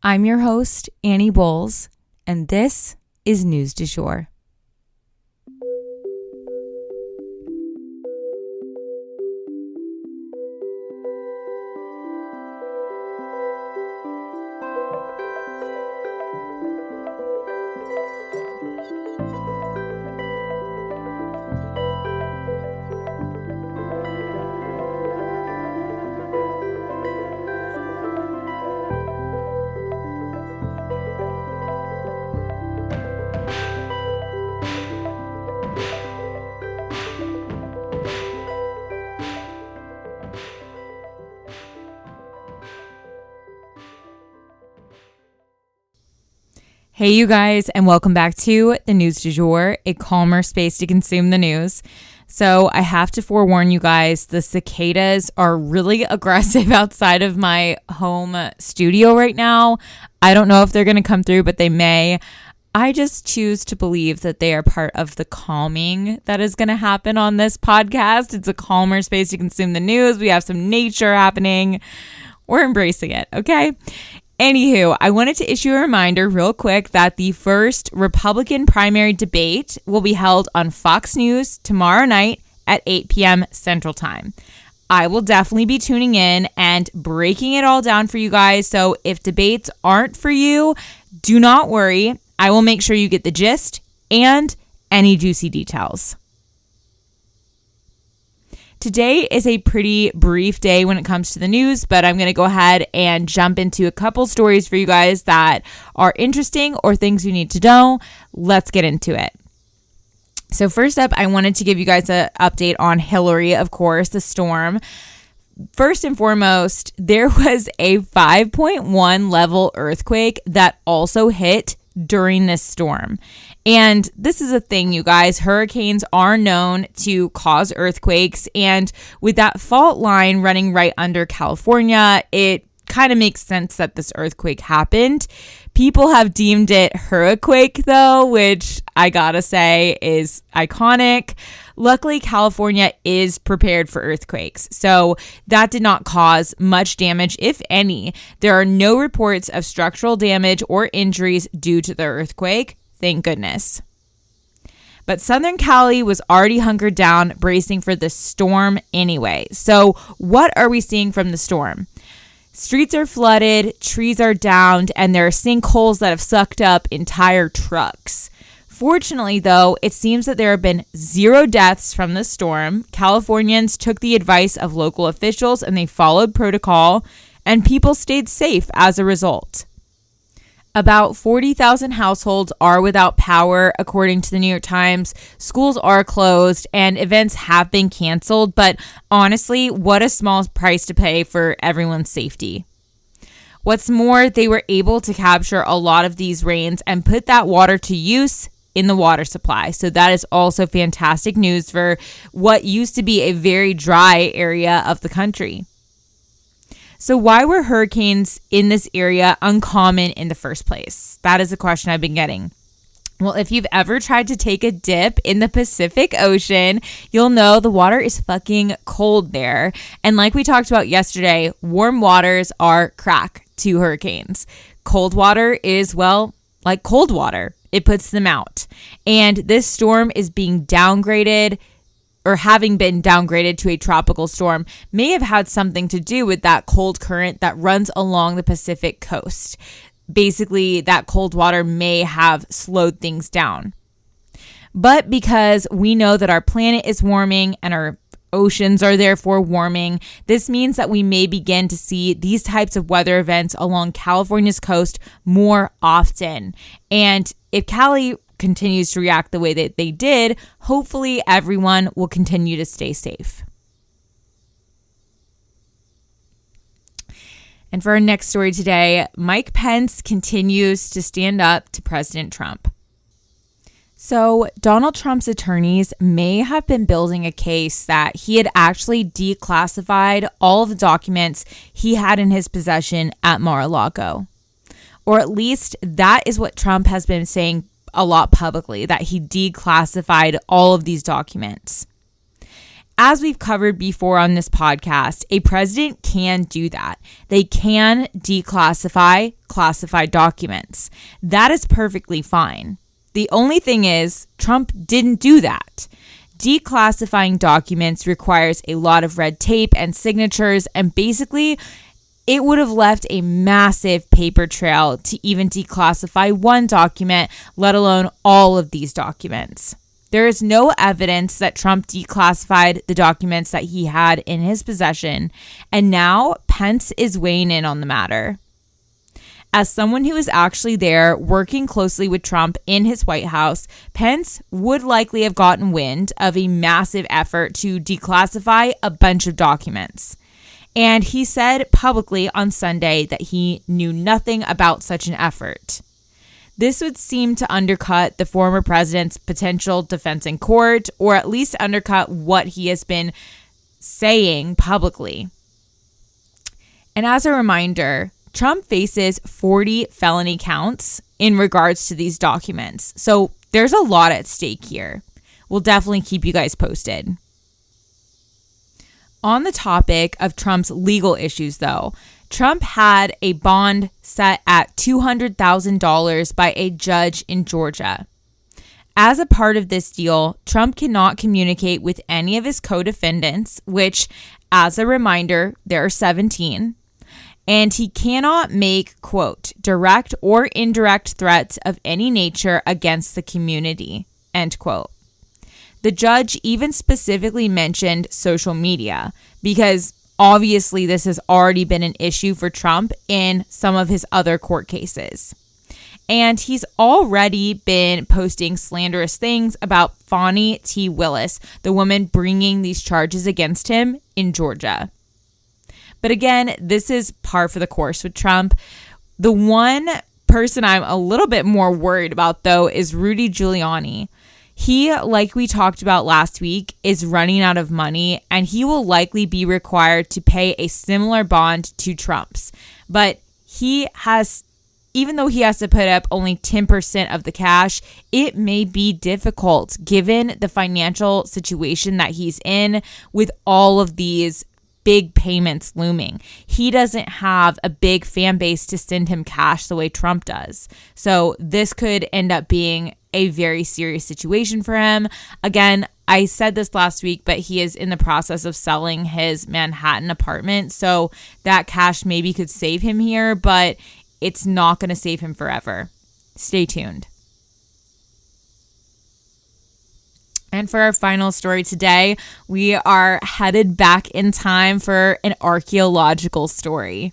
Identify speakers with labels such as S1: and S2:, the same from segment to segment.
S1: I'm your host, Annie Bowles, and this is News du Jour. Hey, you guys, and welcome back to the News du Jour, a calmer space to consume the news. So I have to forewarn you guys, the cicadas are really aggressive outside of my home studio right now. I don't know if they're going to come through, but they may. I just choose to believe that they are part of the calming that is going to happen on this podcast. It's a calmer space to consume the news. We have some nature happening. We're embracing it, okay? Anywho, I wanted to issue a reminder real quick that the first Republican primary debate will be held on Fox News tomorrow night at 8 p.m. Central Time. I will definitely be tuning in and breaking it all down for you guys. So if debates aren't for you, do not worry. I will make sure you get the gist and any juicy details. Today is a pretty brief day when it comes to the news, but I'm going to go ahead and jump into a couple stories for you guys that are interesting or things you need to know. Let's get into it. So first up, I wanted to give you guys an update on Hilary, of course, the storm. First and foremost, there was a 5.1 level earthquake that also hit during this storm. And this is a thing, you guys. Hurricanes are known to cause earthquakes. And with that fault line running right under California, it kind of makes sense that this earthquake happened. People have deemed it hurriquake, though, which I gotta say is iconic. Luckily, California is prepared for earthquakes, so that did not cause much damage, if any. There are no reports of structural damage or injuries due to the earthquake. Thank goodness. But Southern Cali was already hunkered down, bracing for the storm anyway. So what are we seeing from the storm? Streets are flooded, trees are downed, and there are sinkholes that have sucked up entire trucks. Fortunately, though, it seems that there have been 0 deaths from the storm. Californians took the advice of local officials and they followed protocol, and people stayed safe as a result. About 40,000 households are without power, according to the New York Times. Schools are closed and events have been canceled, but honestly, what a small price to pay for everyone's safety. What's more, they were able to capture a lot of these rains and put that water to use in the water supply. So that is also fantastic news for what used to be a very dry area of the country. So why were hurricanes in this area uncommon in the first place? That is a question I've been getting. Well, if you've ever tried to take a dip in the Pacific Ocean, you'll know the water is fucking cold there. And like we talked about yesterday, warm waters are crack to hurricanes. Cold water is, well, like cold water. It puts them out. And this storm is being downgraded, or having been downgraded to a tropical storm, may have had something to do with that cold current that runs along the Pacific coast. Basically, that cold water may have slowed things down. But because we know that our planet is warming and our oceans are therefore warming, this means that we may begin to see these types of weather events along California's coast more often. And if Cali continues to react the way that they did, hopefully everyone will continue to stay safe. And for our next story today, Mike Pence continues to stand up to President Trump. So Donald Trump's attorneys may have been building a case that he had actually declassified all of the documents he had in his possession at Mar-a-Lago. Or at least that is what Trump has been saying a lot publicly, that he declassified all of these documents. As we've covered before on this podcast, a president can do that. They can declassify classified documents. That is perfectly fine. The only thing is, Trump didn't do that. Declassifying documents requires a lot of red tape and signatures, and basically, it would have left a massive paper trail to even declassify one document, let alone all of these documents. There is no evidence that Trump declassified the documents that he had in his possession, and now Pence is weighing in on the matter. As someone who was actually there working closely with Trump in his White House, Pence would likely have gotten wind of a massive effort to declassify a bunch of documents. And he said publicly on Sunday that he knew nothing about such an effort. This would seem to undercut the former president's potential defense in court, or at least undercut what he has been saying publicly. And as a reminder, Trump faces 40 felony counts in regards to these documents. So there's a lot at stake here. We'll definitely keep you guys posted. On the topic of Trump's legal issues, though, Trump had a bond set at $200,000 by a judge in Georgia. As a part of this deal, Trump cannot communicate with any of his co-defendants, which, as a reminder, there are 17, and he cannot make, quote, direct or indirect threats of any nature against the community, end quote. The judge even specifically mentioned social media because obviously this has already been an issue for Trump in some of his other court cases. And he's already been posting slanderous things about Fani T. Willis, the woman bringing these charges against him in Georgia. But again, this is par for the course with Trump. The one person I'm a little bit more worried about, though, is Rudy Giuliani. He, like we talked about last week, is running out of money, and he will likely be required to pay a similar bond to Trump's. But he has, even though he has to put up only 10% of the cash, it may be difficult given the financial situation that he's in with all of these big payments looming. He doesn't have a big fan base to send him cash the way Trump does. So this could end up being a very serious situation for him. Again, I said this last week, but he is in the process of selling his Manhattan apartment. So that cash maybe could save him here, but it's not going to save him forever. Stay tuned. And for our final story today, we are headed back in time for an archaeological story.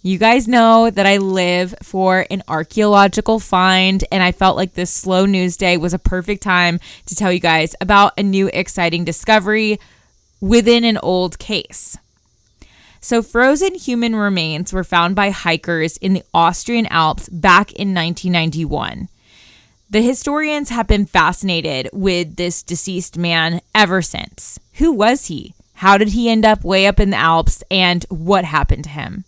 S1: You guys know that I live for an archaeological find, and I felt like this slow news day was a perfect time to tell you guys about a new exciting discovery within an old case. So frozen human remains were found by hikers in the Austrian Alps back in 1991. The historians have been fascinated with this deceased man ever since. Who was he? How did he end up way up in the Alps? And what happened to him?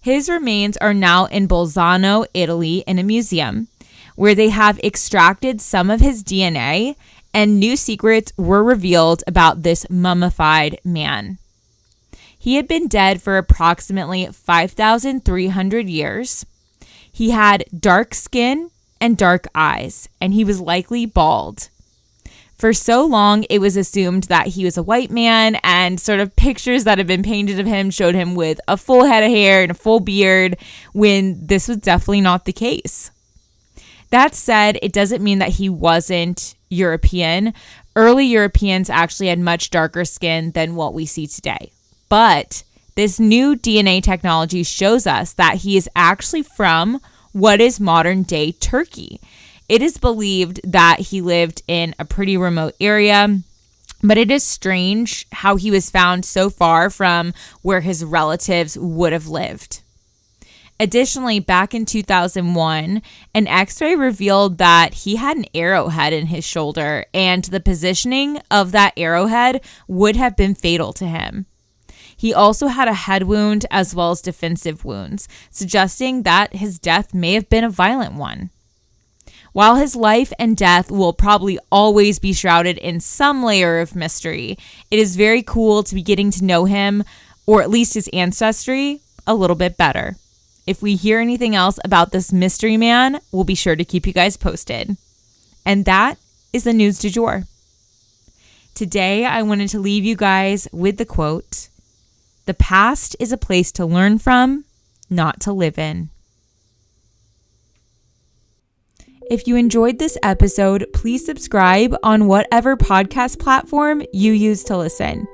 S1: His remains are now in Bolzano, Italy, in a museum, where they have extracted some of his DNA, and new secrets were revealed about this mummified man. He had been dead for approximately 5,300 years. He had dark skin and dark eyes, and he was likely bald. For so long, it was assumed that he was a white man, and sort of pictures that have been painted of him showed him with a full head of hair and a full beard, when this was definitely not the case. That said, it doesn't mean that he wasn't European. Early Europeans actually had much darker skin than what we see today. But this new DNA technology shows us that he is actually from what is modern-day Turkey. It is believed that he lived in a pretty remote area, but it is strange how he was found so far from where his relatives would have lived. Additionally, back in 2001, an X-ray revealed that he had an arrowhead in his shoulder, and the positioning of that arrowhead would have been fatal to him. He also had a head wound as well as defensive wounds, suggesting that his death may have been a violent one. While his life and death will probably always be shrouded in some layer of mystery, it is very cool to be getting to know him, or at least his ancestry, a little bit better. If we hear anything else about this mystery man, we'll be sure to keep you guys posted. And that is the news du jour. Today, I wanted to leave you guys with the quote, "The past is a place to learn from, not to live in." If you enjoyed this episode, please subscribe on whatever podcast platform you use to listen.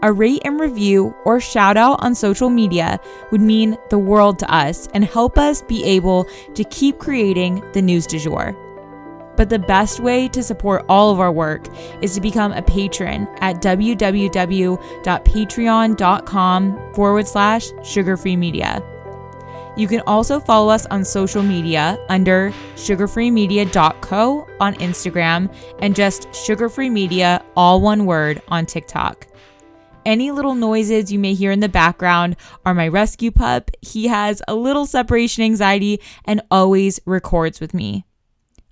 S1: A rate and review or shout out on social media would mean the world to us and help us be able to keep creating the news du jour. But the best way to support all of our work is to become a patron at www.patreon.com/sugarfreemedia. You can also follow us on social media under sugarfreemedia.co on Instagram and just sugarfreemedia, all one word, on TikTok. Any little noises you may hear in the background are my rescue pup. He has a little separation anxiety and always records with me.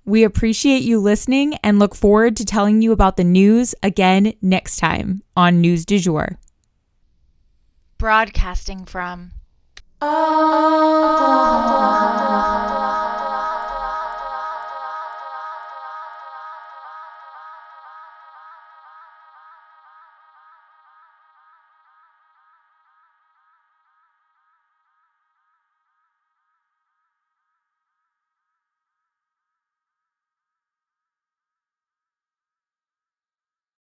S1: We appreciate you listening and look forward to telling you about the news again next time on News du Jour. Broadcasting from Oklahoma.